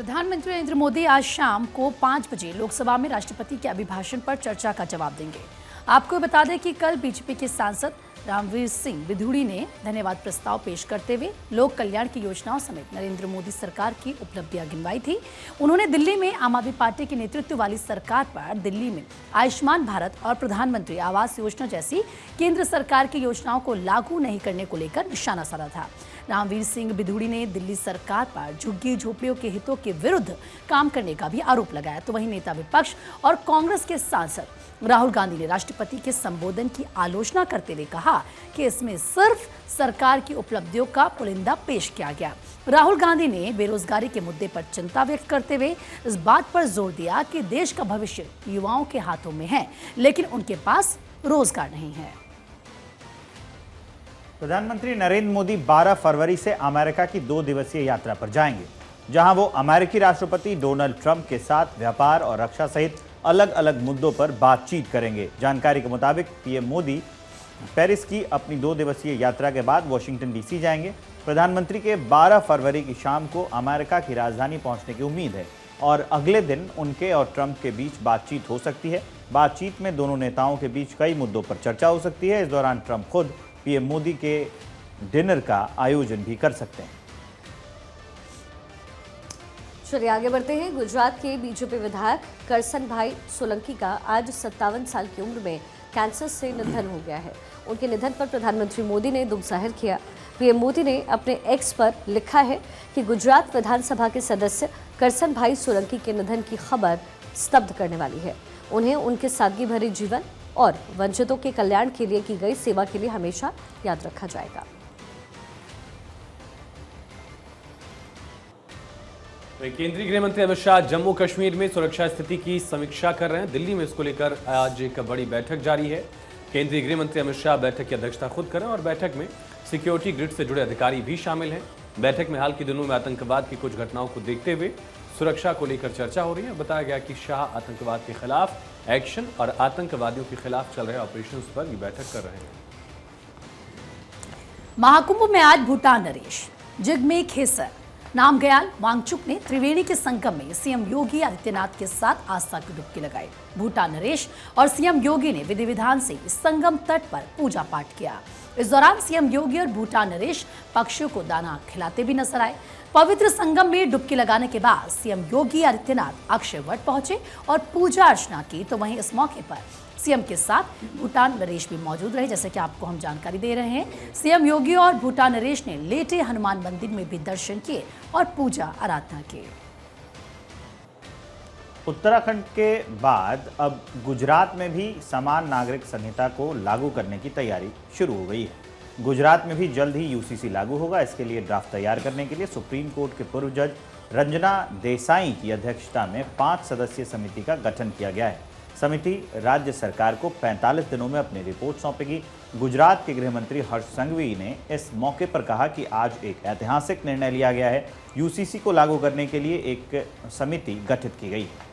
प्रधानमंत्री नरेंद्र मोदी आज शाम को 5 बजे लोकसभा में राष्ट्रपति के अभिभाषण पर चर्चा का जवाब देंगे। आपको बता दें कि कल बीजेपी के सांसद रामवीर सिंह बिधूड़ी ने धन्यवाद प्रस्ताव पेश करते हुए लोक कल्याण की योजनाओं समेत नरेंद्र मोदी सरकार की उपलब्धियां गिनवाई थी। उन्होंने दिल्ली में आम आदमी पार्टी के नेतृत्व वाली सरकार पर दिल्ली में आयुष्मान भारत और प्रधानमंत्री आवास योजना जैसी केंद्र सरकार की योजनाओं को लागू नहीं करने को लेकर निशाना साधा था। रामवीर सिंह बिधूड़ी ने दिल्ली सरकार पर झुग्गी झोपड़ियों के हितों के विरुद्ध काम करने का भी आरोप लगाया। तो वहीं नेता विपक्ष और कांग्रेस के सांसद राहुल गांधी ने राष्ट्रपति के संबोधन की आलोचना करते हुए कहा कि इसमें सिर्फ सरकार की उपलब्धियों का पुलिंदा पेश किया गया। राहुल गांधी ने बेरोजगारी के मुद्दे पर चिंता व्यक्त करते हुए इस बात पर जोर दिया कि देश का भविष्य युवाओं के हाथों में है, लेकिन उनके पास रोजगार नहीं है। प्रधानमंत्री नरेंद्र मोदी 12 फरवरी से अमेरिका की 2 दिवसीय यात्रा पर जाएंगे, जहां वो अमेरिकी राष्ट्रपति डोनाल्ड ट्रंप के साथ व्यापार और रक्षा सहित अलग अलग मुद्दों पर बातचीत करेंगे। जानकारी के मुताबिक पीएम मोदी पेरिस की अपनी 2 दिवसीय यात्रा के बाद वॉशिंगटन डीसी जाएंगे। प्रधानमंत्री के 12 फरवरी की शाम को अमेरिका की राजधानी पहुंचने की उम्मीद है और अगले दिन उनके और ट्रंप के बीच बातचीत हो सकती है। बातचीत में दोनों नेताओं के बीच कई मुद्दों पर चर्चा हो सकती है। इस दौरान ट्रंप खुद पीएम मोदी के डिनर का आयोजन भी कर सकते हैं। चलिए आगे बढ़ते हैं। गुजरात के बीजेपी विधायक करसनभाई सोलंकी का आज 57 साल की उम्र में कैंसर से निधन हो गया है। उनके निधन पर प्रधानमंत्री मोदी ने दुख जाहिर किया। पीएम मोदी ने अपने एक्स पर लिखा है कि गुजरात विधानसभा के सदस्य करसनभाई सोलंकी के निधन की खबर स्तब्ध करने वाली है। उन्हें उनके सादगी भरे जीवन और वंचितों के कल्याण के लिए की गई सेवा के लिए हमेशा याद रखा जाएगा। केंद्रीय गृह मंत्री अमित शाह जम्मू कश्मीर में सुरक्षा स्थिति की समीक्षा कर रहे हैं। दिल्ली में इसको लेकर आज एक बड़ी बैठक जारी है। केंद्रीय गृह मंत्री अमित शाह बैठक की अध्यक्षता खुद कर रहे हैं और बैठक में सिक्योरिटी ग्रिड से जुड़े अधिकारी भी शामिल हैं। बैठक में हाल के दिनों में आतंकवाद की कुछ घटनाओं को देखते हुए सुरक्षा को लेकर चर्चा हो रही है। बताया गया कि शाह आतंकवाद के खिलाफ एक्शन और आतंकवादियों के खिलाफ चल रहे ऑपरेशंस पर ये बैठक कर रहे हैं। महाकुंभ में आज भूटान नरेश जिग्मे खेसर नामग्याल वांगचुक ने त्रिवेणी के संगम में सीएम योगी आदित्यनाथ के साथ आस्था की डुबकी लगाई। भूटान नरेश और सीएम योगी ने विधि विधान से संगम तट पर पूजा पाठ किया। इस दौरान सीएम योगी और भूटान नरेश पक्षियों को दाना खिलाते भी नजर आए। पवित्र संगम में डुबकी लगाने के बाद सीएम योगी आदित्यनाथ अक्षय वट पहुंचे और पूजा अर्चना की। तो वहीं इस मौके पर सीएम के साथ भूटान नरेश भी मौजूद रहे। जैसे कि आपको हम जानकारी दे रहे हैं, सीएम योगी और भूटान नरेश ने लेटे हनुमान मंदिर में भी दर्शन किए और पूजा आराधना की। उत्तराखंड के बाद अब गुजरात में भी समान नागरिक संहिता को लागू करने की तैयारी शुरू हो गई है। गुजरात में भी जल्द ही यूसीसी लागू होगा। इसके लिए ड्राफ्ट तैयार करने के लिए सुप्रीम कोर्ट के पूर्व जज रंजना देसाई की अध्यक्षता में 5 सदस्यीय समिति का गठन किया गया है। समिति राज्य सरकार को 45 दिनों में अपनी रिपोर्ट सौंपेगी। गुजरात के गृह मंत्री हर्ष संघवी ने इस मौके पर कहा कि आज एक ऐतिहासिक निर्णय लिया गया है। यूसीसी को लागू करने के लिए एक समिति गठित की गई है।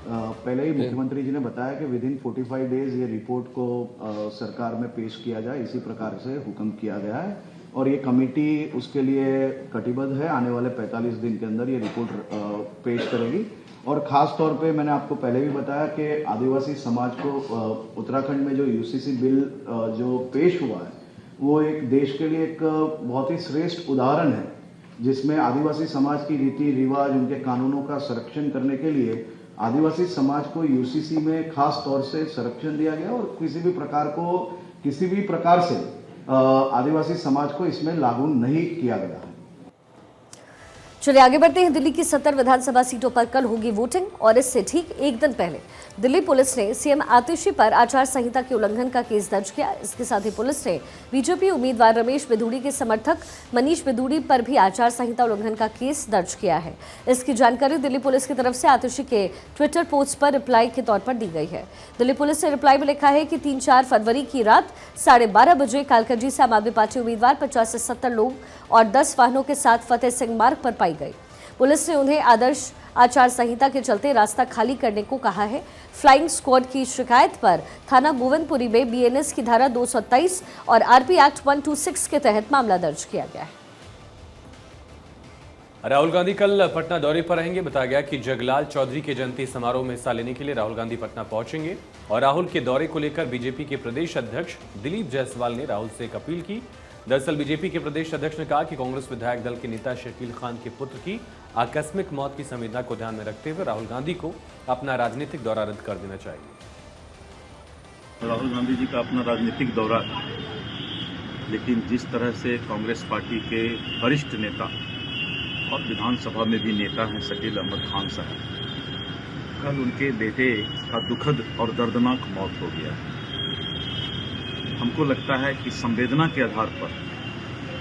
पहले ही मुख्यमंत्री जी ने बताया कि विद इन 45 डेज ये रिपोर्ट को सरकार में पेश किया जाए, इसी प्रकार से हुक्म किया गया है और ये कमेटी उसके लिए कटिबद्ध है। आने वाले 45 दिन के अंदर ये रिपोर्ट पेश करेगी और ख़ास तौर पे मैंने आपको पहले भी बताया कि आदिवासी समाज को उत्तराखंड में जो यूसीसी बिल जो पेश हुआ है वो एक देश के लिए एक बहुत ही श्रेष्ठ उदाहरण है, जिसमें आदिवासी समाज की रीति रिवाज, उनके कानूनों का संरक्षण करने के लिए आदिवासी समाज को यूसीसी में खास तौर से संरक्षण दिया गया और किसी भी प्रकार से आदिवासी समाज को इसमें लागू नहीं किया गया है। चलिए आगे बढ़ते हैं। दिल्ली की 70 विधानसभा सीटों पर कल होगी वोटिंग और इससे ठीक एक दिन पहले दिल्ली पुलिस ने सीएम आतिशी पर आचार संहिता के उल्लंघन का केस दर्ज किया। इसके साथ ही पुलिस ने बीजेपी उम्मीदवार रमेश बिधूड़ी के समर्थक मनीष बिधूड़ी पर भी आचार संहिता उल्लंघन का केस दर्ज किया है। इसकी जानकारी दिल्ली पुलिस की तरफ से आतिशी के ट्विटर पोस्ट पर रिप्लाई के तौर पर दी गई है। दिल्ली पुलिस ने रिप्लाई में लिखा है कि 3-4 फरवरी की रात 12:30 बजे कालकाजी से आम आदमी पार्टी उम्मीदवार 50 से 70 लोग और 10 वाहनों के साथ फतेह सिंह मार्ग पर पाई गई। पुलिस ने उन्हें आदर्श आचार संहिता के चलते रास्ता खाली करने को कहा है। फ्लाइंग स्क्वाड की शिकायत पर थाना भुवनपुरी में बीएनएस की धारा 227 और आरपी एक्ट 126 के तहत मामला दर्ज किया गया है। राहुल गांधी कल पटना दौरे पर रहेंगे। बताया गया कि जगलाल चौधरी के जयंती समारोह में हिस्सा लेने के लिए राहुल गांधी पटना पहुंचेंगे और राहुल के दौरे को लेकर बीजेपी के प्रदेश अध्यक्ष दिलीप जायसवाल ने राहुल से एक अपील की। दरअसल बीजेपी के प्रदेश अध्यक्ष ने कहा कि कांग्रेस विधायक दल के नेता शकील खान के पुत्र की आकस्मिक मौत की संवेदना को ध्यान में रखते हुए राहुल गांधी को अपना राजनीतिक दौरा रद्द कर देना चाहिए। राहुल गांधी जी का अपना राजनीतिक दौरा, लेकिन जिस तरह से कांग्रेस पार्टी के वरिष्ठ नेता और विधानसभा में भी नेता हैं शकील अहमद खान साहब, कल उनके बेटे का दुखद और दर्दनाक मौत हो गया। हमको लगता है कि संवेदना के आधार पर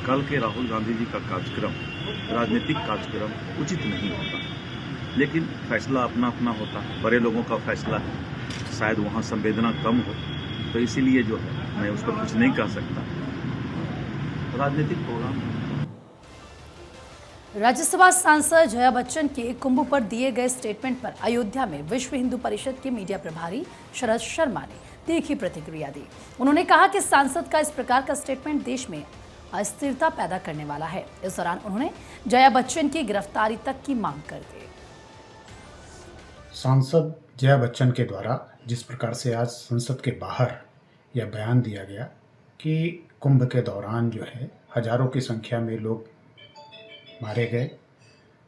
कल के राहुल गांधी जी का कार्यक्रम, राजनीतिक कार्यक्रम उचित नहीं होता, लेकिन फैसला अपना अपना होता है, बड़े लोगों का फैसला है, शायद वहाँ संवेदना कम हो, तो इसीलिए जो है मैं उस पर कुछ नहीं कह सकता। राजनीतिक प्रोग्राम। राज्यसभा सांसद जया बच्चन के कुंभ पर दिए गए स्टेटमेंट पर अयोध्या में विश्व हिंदू परिषद के मीडिया प्रभारी शरद शर्मा ने तीखी प्रतिक्रिया दी। उन्होंने कहा कि सांसद का इस प्रकार का स्टेटमेंट देश में अस्थिरता पैदा करने वाला है। इस दौरान उन्होंने जया बच्चन की गिरफ्तारी तक की मांग कर दी। सांसद जया बच्चन के द्वारा जिस प्रकार से आज संसद के बाहर यह बयान दिया गया कि कुंभ के दौरान जो है हजारों की संख्या में लोग मारे गए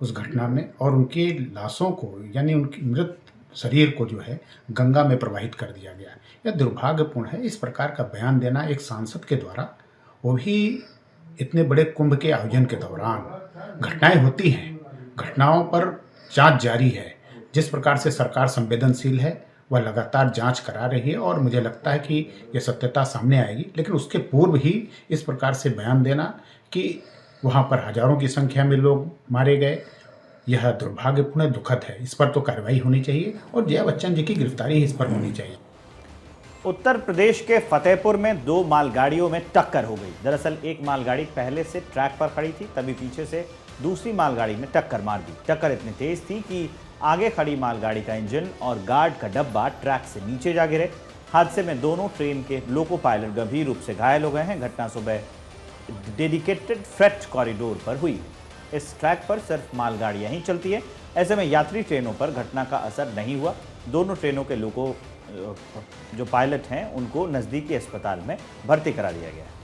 उस घटना में, और उनकी लाशों को यानी उनकी मृत शरीर को जो है गंगा में प्रवाहित कर दिया गया, यह दुर्भाग्यपूर्ण है। इस प्रकार का बयान देना एक सांसद के द्वारा, वो भी इतने बड़े कुंभ के आयोजन के दौरान घटनाएं होती हैं, घटनाओं पर जांच जारी है। जिस प्रकार से सरकार संवेदनशील है वह लगातार जांच करा रही है और मुझे लगता है कि यह सत्यता सामने आएगी, लेकिन उसके पूर्व ही इस प्रकार से बयान देना कि वहाँ पर हजारों की संख्या में लोग मारे गए, यह दुर्भाग्यपूर्ण दुखद है। इस पर तो कार्रवाई होनी चाहिए और जया बच्चन जी की गिरफ्तारी इस पर होनी चाहिए। उत्तर प्रदेश के फतेहपुर में दो मालगाड़ियों में टक्कर हो गई। दरअसल एक मालगाड़ी पहले से ट्रैक पर खड़ी थी, तभी पीछे से दूसरी मालगाड़ी में टक्कर मार दी। टक्कर इतनी तेज थी कि आगे खड़ी मालगाड़ी का इंजन और गार्ड का डब्बा ट्रैक से नीचे जा गिरे। हादसे में दोनों ट्रेन के लोको पायलट गंभीर रूप से घायल हो गए हैं। घटना सुबह डेडिकेटेड फ्रेट कॉरिडोर पर हुई। इस ट्रैक पर सिर्फ मालगाड़ियां ही चलती है, ऐसे में यात्री ट्रेनों पर घटना का असर नहीं हुआ। दोनों ट्रेनों के लोको जो पायलट हैं उनको नज़दीकी अस्पताल में भर्ती करा दिया गया है।